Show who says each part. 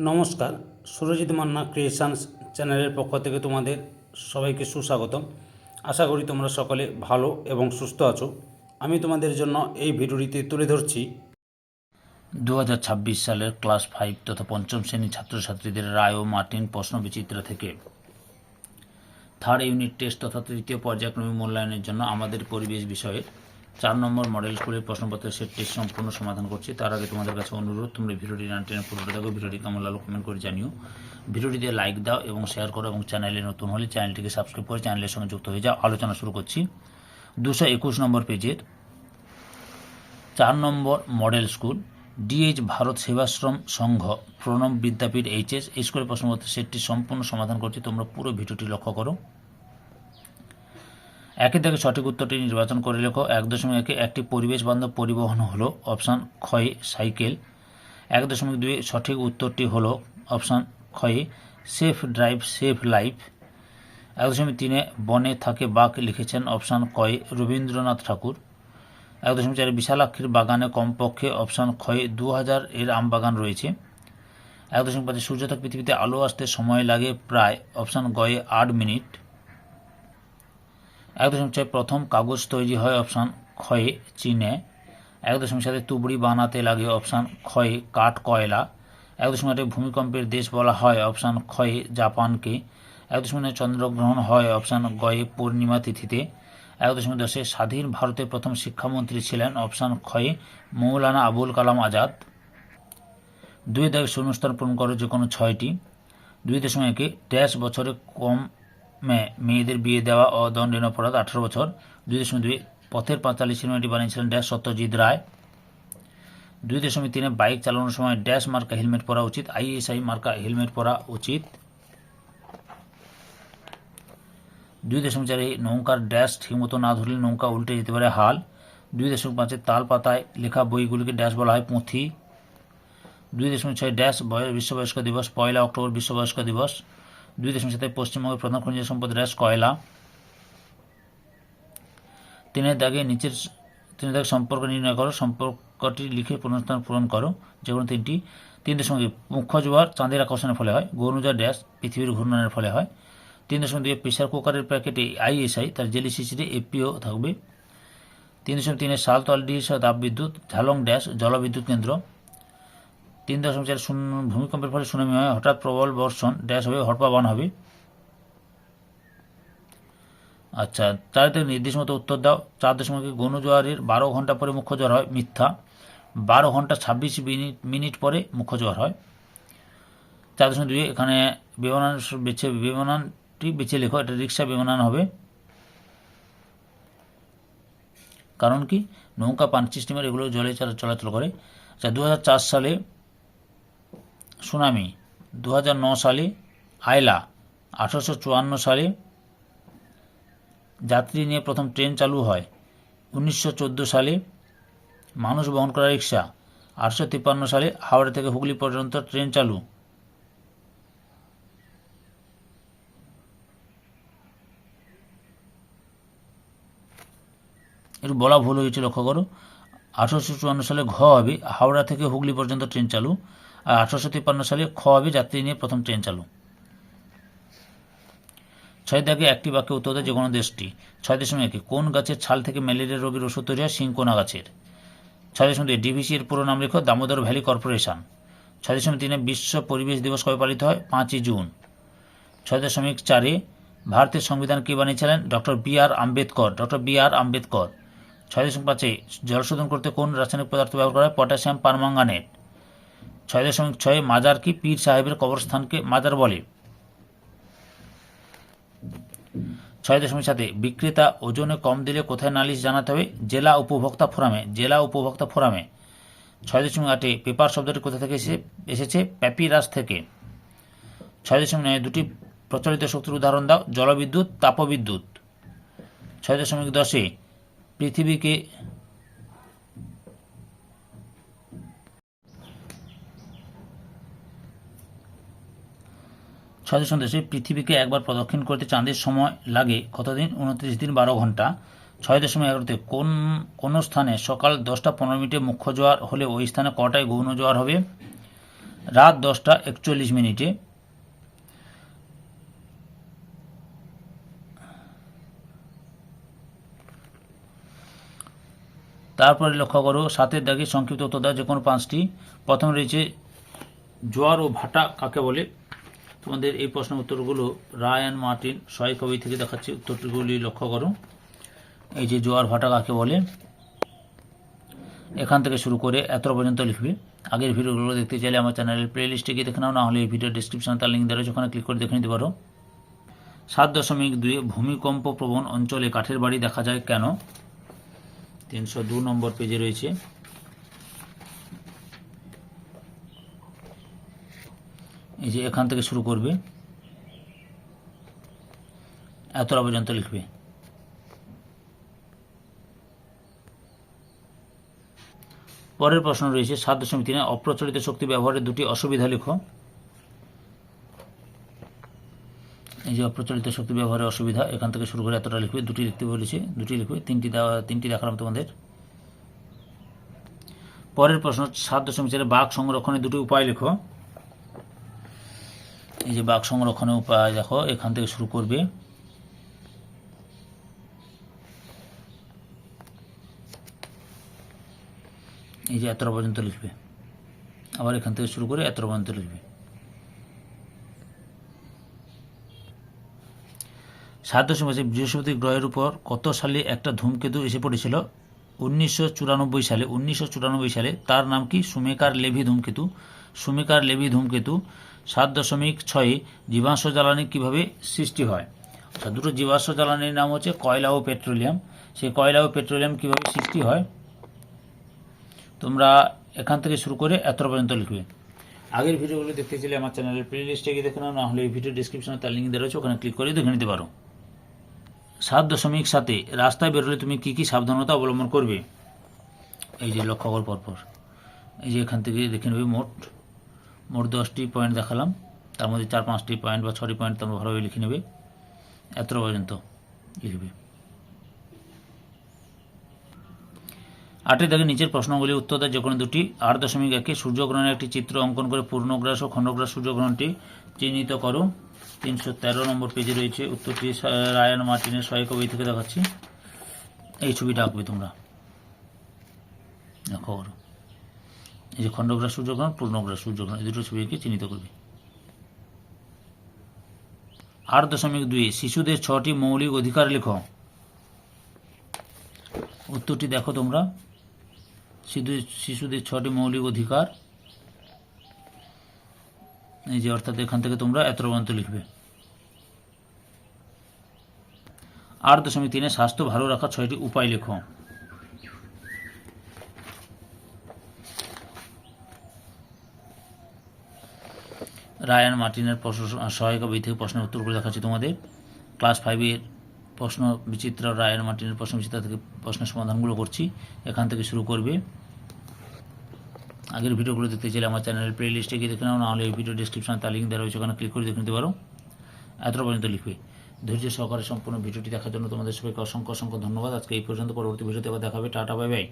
Speaker 1: নমস্কার, সুরজিৎ মান্না ক্রিয়েশনস চ্যানেলের পক্ষ থেকে তোমাদের সবাইকে সুস্বাগতম। আশা করি তোমরা সকলে ভালো এবং সুস্থ আছো। আমি তোমাদের জন্য এই ভিডিওটিতে তুলে ধরছি
Speaker 2: 2026 সালের ক্লাস 5 তথা পঞ্চম শ্রেণীর ছাত্রছাত্রীদের রায় ও মার্টিন প্রশ্নবিচিত্র থেকে থার্ড ইউনিট টেস্ট তথা তৃতীয় পর্যায়ক্রমিক মূল্যায়নের জন্য আমাদের পরিবেশ বিষয়ের 4 নম্বর মডেল স্কুলের প্রশ্নপত্রের সেটটি সম্পূর্ণ সমাধান করছি। তার আগে তোমাদের কাছে অনুরোধ, তোমরা ভিডিওটি না টেনে পুরোটা দেখো। ভিডিওটি কেমন লাগলো কমেন্ট করে জানিও। ভিডিওটিতে লাইক দাও এবং শেয়ার করো এবং চ্যানেলে নতুন হলে চ্যানেলটিকে সাবস্ক্রাইব করে চ্যানেলের সঙ্গে যুক্ত হয়ে যাও। আলোচনা শুরু করছি। 221 নম্বর পেজের 4 নম্বর model school DH Bharat Sevashram Sangha Pranab Vidyapith HS এই স্কুলের প্রশ্নপত্রের সেটটি সম্পূর্ণ সমাধান করছি। তোমরা পুরো ভিডিওটি লক্ষ্য করো। একে থেকে সঠিক উত্তরটি নির্বাচন করে লেখো। 1.1 একটি পরিবেশ বান্ধব পরিবহন হলো অপশান ক্ষয়ে সাইকেল। 1.2 সঠিক উত্তরটি হলো অপশান ক্ষয়ে সেফ ড্রাইভ সেফ লাইফ। 1.3 বনে থাকে বাঘ লিখেছেন অপশান কয়ে রবীন্দ্রনাথ ঠাকুর। 1.4 বিশালাক্ষীর বাগানে কমপক্ষে অপশান ক্ষয়ে 2000 এর আম বাগান রয়েছে। 1.5 সূর্য থেকে পৃথিবীতে আলো আসতে সময় লাগে প্রায় অপশান গয়ে 8 মিনিট। 1.6 প্রথম কাগজ তৈরি হয় অপশান ক্ষয়ে চীনে। 1.7 তুবড়ি বানাতে লাগে অপশান ক্ষয়ে কাঠ কয়লা। 1.8 ভূমিকম্পের দেশ বলা হয় অপশান ক্ষয়ে জাপানকে। 1.9 চন্দ্রগ্রহণ হয় অপশান গয়ে পূর্ণিমা তিথিতে। 1.10 স্বাধীন ভারতের প্রথম শিক্ষামন্ত্রী ছিলেন অপশান ক্ষয়ে মৌলানা আবুল কালাম আজাদ। 2 শূন্যস্থান পূরণ করো যে কোনো 6টি। 2.1 ড্যাশ বছরে কম মেয়েদের বিয়ে দেওয়া ও দণ্ডনীয় অপরাধ 18 বছর। 2.2 পথের পাঁচালী সিনেমাটি বানিয়েছিলেন ড্যাশ সত্যজিৎ রায়। 2.3 বাইক চালানোর সময় ড্যাশ মার্কা হেলমেট পরা উচিত, আইএসআই মার্কা হেলমেট পরা উচিত। 2.4 নৌকার ড্যাশ ঠিকমতো না ধরলে নৌকা উল্টে যেতে পারে হাল। 2.5 তাল পাতায় লেখা বইগুলিকে ড্যাশ বলা হয় পুঁথি। 2.6 ড্যাশ বিশ্ব বয়স্ক দিবস 1 অক্টোবর বিশ্ব বয়স্ক দিবস। 2.7 পশ্চিমবঙ্গের প্রধান খনিজ সম্পদ ড্যাশ কয়লা। 3 দাগে নিচের সম্পর্ক নির্ণয় করো, সম্পর্কটি লিখে পুনঃস্থান পূরণ করো যে কোনো 3টি। 3.2 মুখ্য জোয়ার চাঁদের আকর্ষণের ফলে হয়, ঘূর্ণিঝড় ড্যাশ পৃথিবীর ঘূর্ণনের ফলে হয়। 3.2 প্রেসার কুকারের প্যাকেটে আইএসআই তার জেলি শিশিরে এপিও থাকবে। 3.3 শালতল ডিশ তাপবিদ্যুৎ ঝালং ড্যাশ জলবিদ্যুৎ কেন্দ্র। 3.4 ভূমিকম্পের ফলে সুনামি হয়, হঠাৎ প্রবল বর্ষণ ড্যাশ হবে হড়পা বান হবে। আচ্ছা, 4 থেকে নির্দেশ মতো উত্তর দাও। 4.1 ঘূর্ণিঝড়ের 12 ঘন্টা পরে মুখ্য ঝড় হয়, মিথ্যা। 12 ঘন্টা 26 মিনিট পরে মুখ্য ঝড় হয়। 4.2 এখানে বিমানটি বেছে লেখো, এটা রিক্সা বিমানান হবে। কারণ কি, নৌকা পানচি স্টিমার এগুলো জলে চলাচল করে। আচ্ছা, 2004 সালে সুনামি, 2009 সালে আয়লা, 1854 সালে যাত্রী নিয়ে প্রথম ট্রেন চালু হয়, 1914 সালে মানুষ বহন করা রিক্সা, 1853 সালে হাওড়া থেকে হুগলি পর্যন্ত ট্রেন চালু। একটু বলা ভুল হয়েছে, লক্ষ্য করো। 1854 সালে ঘ হবে হাওড়া থেকে হুগলি পর্যন্ত ট্রেন চালু, আর 1853 সালে খ হবে যাত্রী নিয়ে প্রথম ট্রেন চালু। 6 দাগে একটি বাক্যে উত্তর দেয় যে কোনো দেশটি। 6.1 কোন গাছের ছাল থেকে ম্যালেরিয়া রোগের ওষুধ তৈরি হয়, সিংকোনা গাছের। 6.2 ডিভিসি এর পুরো নাম লেখো, দামোদর ভ্যালি কর্পোরেশন। 6.3 বিশ্ব পরিবেশ দিবস কবে পালিত হয়, 5ই জুন। 6.4 ভারতের সংবিধান কে বানিয়েছিলেন, ডক্টর বি আর আম্বেদকর। 6.5 জল শোধন করতে কোন রাসায়নিক পদার্থ ব্যবহার করা হয়, পটাশিয়াম পারম্যাঙ্গানেট। 6.6 মাজার কি পীর সাহেবের কবরস্থানকে মাজার বলে। 6.7 বিক্রেতা ওজনে কম দিলে কোথায় নালিশ জানাতে হবে, জেলা উপভোক্তা ফোরামে। 6.8 পেপার শব্দটি কোথা থেকে এসেছে, প্যাপিরাস থেকে। 6.9 দুটি প্রচলিত শক্তির উদাহরণ দাও, জলবিদ্যুৎ তাপবিদ্যুৎ। 6.10 পৃথিবীকে পৃথিবীকে একবার প্রদক্ষিণ করতে চাঁদের সময় লাগে কতদিন, 29 দিন 12 ঘন্টা। 6.11 কোন স্থানে সকাল 10টা 15 মিনিটে মুখ্য জোয়ার হলে ওই স্থানে কটায় গৌণ জোয়ার হবে। রাত 10:41। তারপরে লক্ষ্য করো 7-এর দাগে সংক্ষিপ্ত উত্তর দাও যে কোনো 5টি। প্রথম রয়েছে জোয়ার ও ভাটা কাকে বলে। তোমাদের এই প্রশ্নের উত্তরগুলো রায় অ্যান্ড মার্টিন সহায় কবি থেকে দেখাচ্ছি, উত্তরগুলি লক্ষ্য করো। এই যে জোয়ার ভাটা কাকে বলে, এখান থেকে শুরু করে এত পর্যন্ত লিখবে। আগের ভিডিওগুলো দেখতে চাইলে আমার চ্যানেলের প্লে লিস্টে গিয়ে দেখে নাও, না হলে এই ভিডিও ডিসক্রিপশনে তার লিঙ্ক দেওয়া রয়েছে, ওখানে ক্লিক করে দেখে নিতে পারো। 7.2 ভূমিকম্প প্রবণ অঞ্চলে কাঠের বাড়ি দেখা যায় কেন? 302 নম্বর পেজে রয়েছে। এই যে এখান থেকে শুরু করবে, এতটা পর্যন্ত লিখবে। পরের প্রশ্ন রয়েছে 7.3 অপ্রচলিত শক্তি ব্যবহারের দুটি অসুবিধা লিখো। এই যে অপ্রচলিত শক্তি ব্যবহারের অসুবিধা, এখান থেকে শুরু করে এতটা লিখবে। দুটি লিখতে বলেছে, দুটি লিখবে, তিনটি দেখালাম তোমাদের। পরের প্রশ্ন 7.4 বাঘ সংরক্ষণের দুটি উপায় লিখো। এই যে বাঘ সংরক্ষণের উপায় দেখো, এখান থেকে শুরু করবে। এই যে এতটা পর্যন্ত লিখবে, আবার এখান থেকে শুরু করে এতটা পর্যন্ত লিখবে। 7.5 বৃহস্পতি গ্রহের উপর কত সালে একটা ধূমকেতু এসে পড়েছিল? 1994 সালে। 1994 সালে। তার নাম কি? শুমেকার লেভি ধূমকেতু। শুমেকার লেভি ধূমকেতু। 7.6 জীবাশ্ম জ্বালানি কিভাবে সৃষ্টি হয়? আচ্ছা, দুটো জীবাশ্ম জ্বালানির নাম হচ্ছে কয়লা ও পেট্রোলিয়াম। সেই কয়লা ও পেট্রোলিয়াম কিভাবে সৃষ্টি হয় তোমরা এখান থেকে শুরু করে এতটা পর্যন্ত লিখবে। আগের ভিডিওগুলো দেখতে চাইলে আমার চ্যানেলের প্লে লিস্টে গিয়ে দেখে নাও, না হলে এই ভিডিও ডিসক্রিপশনে তার লিঙ্ক দেওয়া রয়েছে, ওখানে ক্লিক করে দেখে নিতে পারো। 7.7 রাস্তায় বেরোলে তুমি কি কি সাবধানতা অবলম্বন করবে? এই যে লক্ষ্য কর পরপর, এই যে এখান থেকে দেখে নেবে। মোট 10টি পয়েন্ট দেখালাম, তার মধ্যে 4-5টি পয়েন্ট বা 6টি পয়েন্ট তোমরা ভালোভাবে লিখে নেবে, এতটা পর্যন্ত লিখবে। 8 দাগে নিচের প্রশ্নগুলি উত্তর দেয় যে কোনো দুটি। 8.1 সূর্যগ্রহণের একটি চিত্র অঙ্কন করে পূর্ণগ্রাস ও খণ্ডগ্রাস সূর্যগ্রহণটি চিহ্নিত করো। 313 নম্বর পেজে রয়েছে উত্তরটি, রায় অ্যান্ড মার্টিনের সহায়ক বই থেকে দেখাচ্ছি। এই ছবিটা আঁকবে তোমরা, দেখো এই যে খণ্ডগ্রাস সূর্যগ্রহণ, পূর্ণগ্রাস সূর্যগ্রহণ, এই দুটো ছবিকে চিহ্নিত করবে। 8.2 শিশুদের 6টি মৌলিক অধিকার লেখো। উত্তরটি দেখো তোমরা, শিশুদের 6টি মৌলিক অধিকার। এই যে অর্থাৎ এখান থেকে তোমরা এতটা পর্যন্ত লিখবে। 8.3 স্বাস্থ্য ভালো রাখার 6টি উপায় লেখো। রায় অ্যান্ড মার্টিনের সহায়িকা বই থেকে প্রশ্নের উত্তরগুলো দেখাচ্ছি তোমাদের। ক্লাস 5-এর প্রশ্ন বিচিত্র, রায় অ্যান্ড মার্টিনের প্রশ্ন বিচিত্র থেকে প্রশ্নের সমাধানগুলো করছি, এখান থেকে শুরু করবে। আগের ভিডিওগুলো দেখতে চাইলে আমার চ্যানেলের প্লে লিস্টে গিয়ে দেখে নাও, না হলে এই ভিডিও ডিসক্রিপশনে তার লিঙ্ক দেওয়া রয়েছে, ওখানে ক্লিক করে দেখে নিতে পারো। এতটা পর্যন্ত লিখবে। ধৈর্য সহকারে সম্পূর্ণ ভিডিওটি দেখার জন্য তোমাদের সবাইকে অসংখ্য অসংখ্য ধন্যবাদ। আজকে এই পর্যন্ত, পরবর্তী ভিডিওতে আবার দেখাবে। Tata, bye bye.